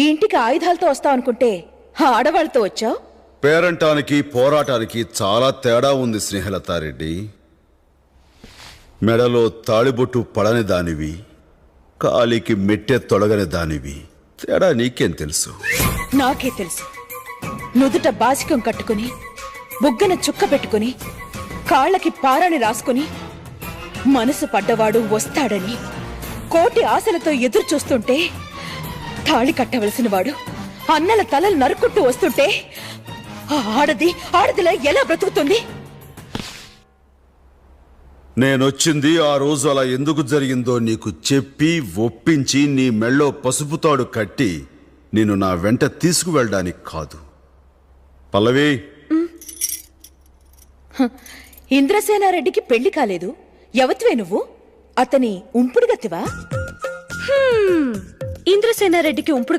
ఈ ఇంటికి ఆయుధాలతో వస్తావు అనుకుంటే ఆడవాళ్ళతో వచ్చావు. పేరంటానికి పోరాటానికి చాలా తేడా ఉంది స్నేహలతారెడ్డి. మెడలో తాళిబొట్టు పడని దానివి, కాలికి మెట్టె తొలగని దానివి. తేడా నీకేం తెలుసు? నాకే తెలుసు. నుదుట బాసికం కట్టుకుని, బుగ్గన చుక్క పెట్టుకుని, కాళ్ళకి పారాని రాసుకుని, మనసు పడ్డవాడు వస్తాడని కోటి ఆశలతో ఎదురు చూస్తుంటే, తాళి కట్టవలసిన వాడు అన్నల తలలు నరుక్కుంటూ వస్తుంటే ఆడదిలా ఎలా బ్రతుకుతుంది? నేనొచ్చింది ఆ రోజు అలా ఎందుకు జరిగిందో నీకు చెప్పి ఒప్పించి నీ మెళ్ళో పసుపుతాడు కట్టి నేను నా వెంట తీసుకువెళ్ళడానికి కాదు. పల్లవి, ఇంద్రసేనారెడ్డికి పెళ్లి కాలేదు. ఎవతివే నువ్వు? అతని ఉంపుడుగతివా? ఇంద్రసేనారెడ్డికి ఉంపుడు